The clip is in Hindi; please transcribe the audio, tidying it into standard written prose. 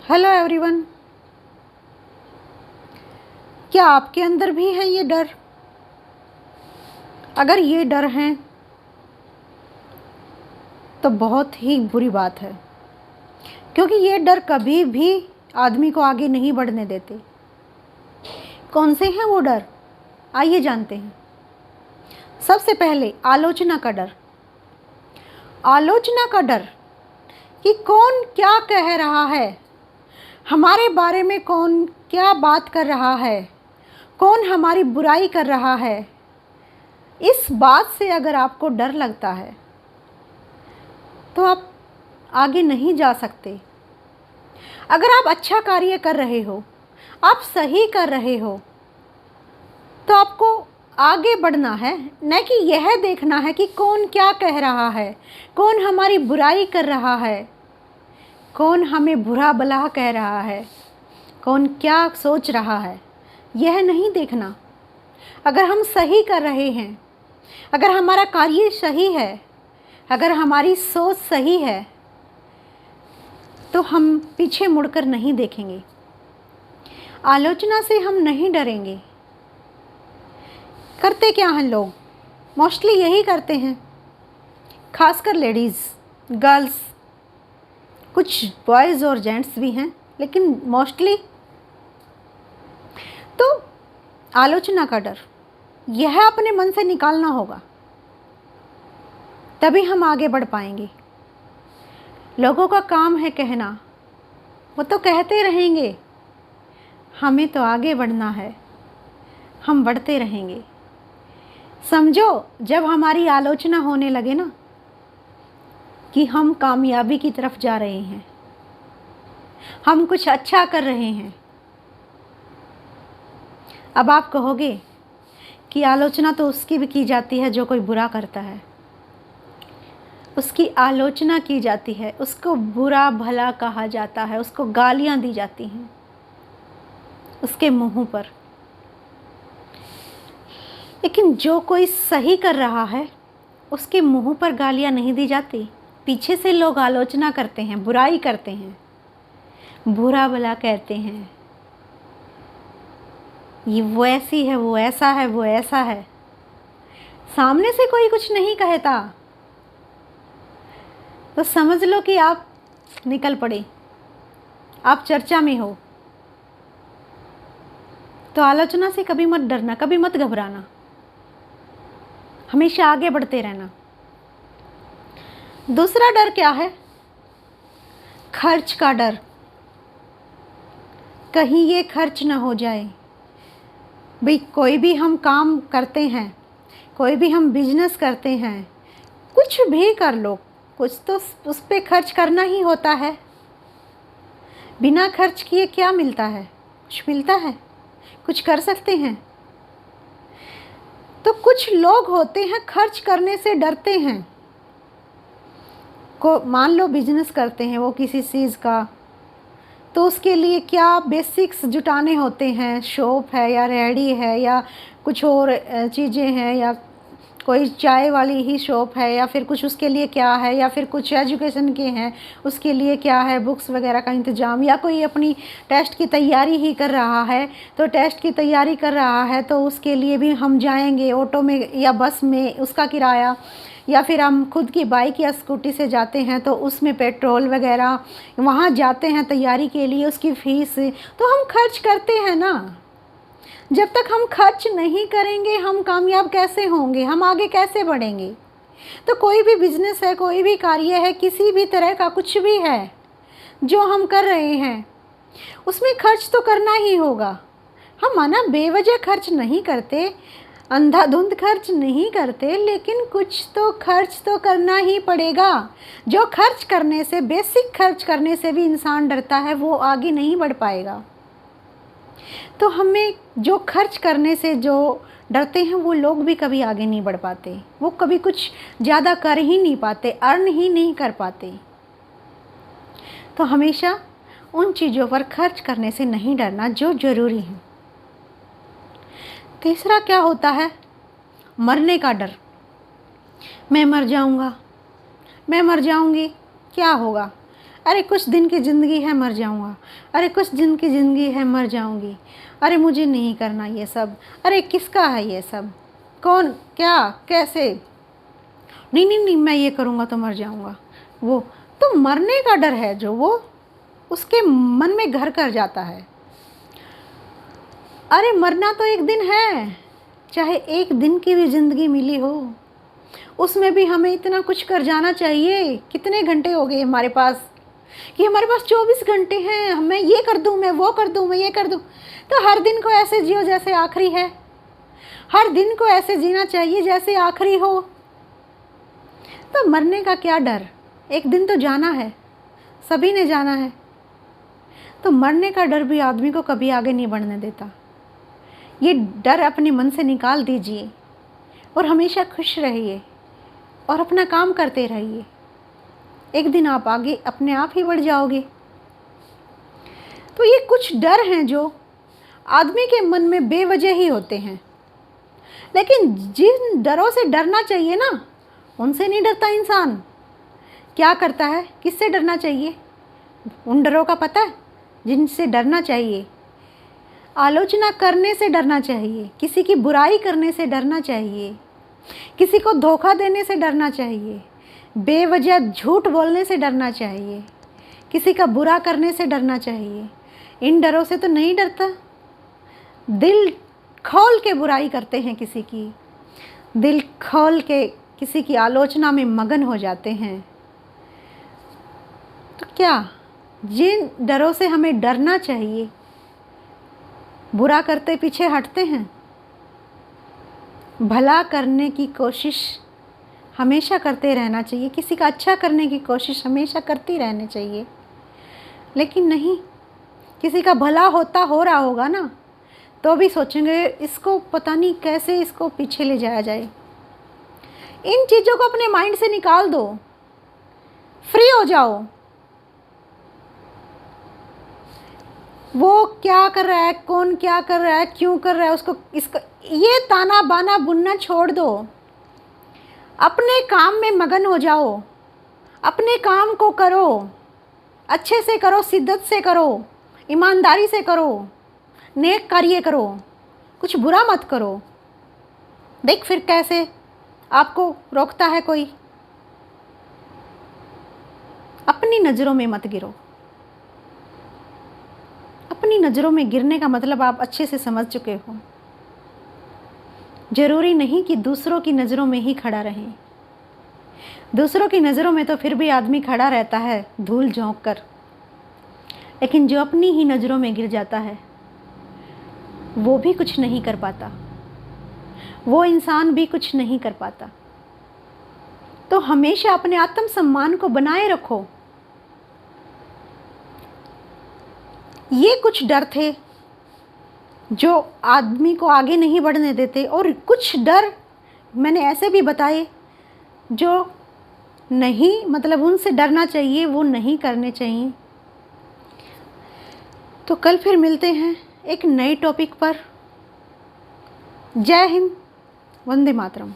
Hello everyone. क्या आपके अंदर भी है ये डर? अगर ये डर हैं तो बहुत ही बुरी बात है, क्योंकि ये डर कभी भी आदमी को आगे नहीं बढ़ने देते। कौन से हैं वो डर? आइए जानते हैं। सबसे पहले आलोचना का डर। आलोचना का डर कि कौन क्या कह रहा है, हमारे बारे में कौन क्या बात कर रहा है, कौन हमारी बुराई कर रहा है। इस बात से अगर आपको डर लगता है तो आप आगे नहीं जा सकते। अगर आप अच्छा कार्य कर रहे हो, आप सही कर रहे हो, तो आपको आगे बढ़ना है, न कि यह देखना है कि कौन क्या कह रहा है, कौन हमारी बुराई कर रहा है, कौन हमें बुरा भला कह रहा है, कौन क्या सोच रहा है। यह नहीं देखना। अगर हम सही कर रहे हैं, अगर हमारा कार्य सही है, अगर हमारी सोच सही है, तो हम पीछे मुड़कर नहीं देखेंगे। आलोचना से हम नहीं डरेंगे। करते क्या हैं लोग? मोस्टली यही करते हैं, खासकर लेडीज़, गर्ल्स, कुछ बॉयज़ और जेंट्स भी हैं, लेकिन मोस्टली तो आलोचना का डर, यह अपने मन से निकालना होगा, तभी हम आगे बढ़ पाएंगे। लोगों का काम है कहना, वो तो कहते रहेंगे, हमें तो आगे बढ़ना है, हम बढ़ते रहेंगे। समझो, जब हमारी आलोचना होने लगे ना कि हम कामयाबी की तरफ जा रहे हैं, हम कुछ अच्छा कर रहे हैं, अब आप कहोगे कि आलोचना तो उसकी भी की जाती है जो कोई बुरा करता है। उसकी आलोचना की जाती है, उसको बुरा भला कहा जाता है, उसको गालियां दी जाती हैं उसके मुंह पर। लेकिन जो कोई सही कर रहा है, उसके मुंह पर गालियां नहीं दी जाती। पीछे से लोग आलोचना करते हैं, बुराई करते हैं, बुरा भला कहते हैं, ये वो ऐसी है, वो ऐसा है, वो ऐसा है। सामने से कोई कुछ नहीं कहता तो समझ लो कि आप निकल पड़े, आप चर्चा में हो। तो आलोचना से कभी मत डरना, कभी मत घबराना, हमेशा आगे बढ़ते रहना। दूसरा डर क्या है? खर्च का डर। कहीं ये खर्च ना हो जाए। भाई, कोई भी हम काम करते हैं, कोई भी हम बिजनेस करते हैं, कुछ भी कर लो, कुछ तो उस पे खर्च करना ही होता है। बिना खर्च किए क्या मिलता है? कुछ मिलता है? कुछ कर सकते हैं? तो कुछ लोग होते हैं खर्च करने से डरते हैं। को मान लो बिजनेस करते हैं वो किसी चीज़ का, तो उसके लिए क्या बेसिक्स जुटाने होते हैं। शॉप है या रेहड़ी है या कुछ और चीज़ें हैं, या कोई चाय वाली ही शॉप है, या फिर कुछ उसके लिए क्या है, या फिर कुछ एजुकेशन के हैं उसके लिए क्या है, बुक्स वगैरह का इंतज़ाम, या कोई अपनी टेस्ट की तैयारी ही कर रहा है, तो टेस्ट की तैयारी कर रहा है तो उसके लिए भी हम जाएंगे ऑटो में या बस में, उसका किराया, या फिर हम खुद की बाइक या स्कूटी से जाते हैं तो उसमें पेट्रोल वगैरह, वहाँ जाते हैं तैयारी के लिए, उसकी फ़ीस, तो हम खर्च करते हैं ना। जब तक हम खर्च नहीं करेंगे हम कामयाब कैसे होंगे, हम आगे कैसे बढ़ेंगे? तो कोई भी बिजनेस है, कोई भी कार्य है, किसी भी तरह का कुछ भी है जो हम कर रहे हैं, उसमें खर्च तो करना ही होगा। हम माना बेवजह खर्च नहीं करते, अंधाधुंध खर्च नहीं करते, लेकिन कुछ तो खर्च तो करना ही पड़ेगा। जो खर्च करने से, बेसिक खर्च करने से भी इंसान डरता है, वो आगे नहीं बढ़ पाएगा। तो हमें जो खर्च करने से जो डरते हैं वो लोग भी कभी आगे नहीं बढ़ पाते, वो कभी कुछ ज़्यादा कर ही नहीं पाते, अर्न ही नहीं कर पाते। तो हमेशा उन चीज़ों पर खर्च करने से नहीं डरना जो ज़रूरी है। तीसरा क्या होता है? मरने का डर। मैं मर जाऊंगा, मैं मर जाऊंगी, क्या होगा? अरे कुछ दिन की ज़िंदगी है मर जाऊँगा, अरे कुछ दिन की ज़िंदगी है मर जाऊँगी, अरे मुझे नहीं करना ये सब, अरे किसका है ये सब, कौन क्या कैसे, नहीं नहीं नहीं मैं ये करूँगा तो मर जाऊँगा। वो तो मरने का डर है जो वो उसके मन में घर कर जाता है। अरे मरना तो एक दिन है, चाहे एक दिन की भी ज़िंदगी मिली हो, उसमें भी हमें इतना कुछ कर जाना चाहिए। कितने घंटे हो गए हमारे पास कि हमारे पास 24 घंटे हैं, मैं ये कर दूँ, मैं वो कर दूँ, मैं ये कर दूँ। तो हर दिन को ऐसे जियो जैसे आखिरी है, हर दिन को ऐसे जीना चाहिए जैसे आखिरी हो। तो मरने का क्या डर, एक दिन तो जाना है, सभी ने जाना है। तो मरने का डर भी आदमी को कभी आगे नहीं बढ़ने देता। ये डर अपने मन से निकाल दीजिए और हमेशा खुश रहिए और अपना काम करते रहिए। एक दिन आप आगे अपने आप ही बढ़ जाओगे। तो ये कुछ डर हैं जो आदमी के मन में बेवजह ही होते हैं, लेकिन जिन डरों से डरना चाहिए ना, उनसे नहीं डरता इंसान। क्या करता है, किससे डरना चाहिए? उन डरों का पता है जिनसे डरना चाहिए। आलोचना करने से डरना चाहिए, किसी की बुराई करने से डरना चाहिए, किसी को धोखा देने से डरना चाहिए, बेवजह झूठ बोलने से डरना चाहिए, किसी का बुरा करने से डरना चाहिए। इन डरों से तो नहीं डरता। दिल खोल के बुराई करते हैं किसी की, दिल खोल के किसी की आलोचना में मगन हो जाते हैं। तो क्या जिन डरों से हमें डरना चाहिए, बुरा करते पीछे हटते हैं? भला करने की कोशिश हमेशा करते रहना चाहिए, किसी का अच्छा करने की कोशिश हमेशा करती रहनी चाहिए। लेकिन नहीं, किसी का भला होता हो रहा होगा ना, तो भी सोचेंगे इसको पता नहीं कैसे इसको पीछे ले जाया जाए। इन चीज़ों को अपने माइंड से निकाल दो, फ्री हो जाओ। वो क्या कर रहा है, कौन क्या कर रहा है, क्यों कर रहा है, उसको इसका ये ताना बाना बुनना छोड़ दो। अपने काम में मगन हो जाओ, अपने काम को करो, अच्छे से करो, शिद्दत से करो, ईमानदारी से करो, नेक कार्य करो, कुछ बुरा मत करो। देख फिर कैसे आपको रोकता है कोई। अपनी नज़रों में मत गिरो। अपनी नज़रों में गिरने का मतलब आप अच्छे से समझ चुके हो। ज़रूरी नहीं कि दूसरों की नज़रों में ही खड़ा रहें। दूसरों की नज़रों में तो फिर भी आदमी खड़ा रहता है धूल झोंक कर, लेकिन जो अपनी ही नज़रों में गिर जाता है वो भी कुछ नहीं कर पाता, वो इंसान भी कुछ नहीं कर पाता। तो हमेशा अपने आत्मसम्मान को बनाए रखो। ये कुछ डर थे जो आदमी को आगे नहीं बढ़ने देते, और कुछ डर मैंने ऐसे भी बताए जो नहीं, मतलब उनसे डरना चाहिए, वो नहीं करने चाहिए। तो कल फिर मिलते हैं एक नए टॉपिक पर। जय हिंद, वंदे मातरम।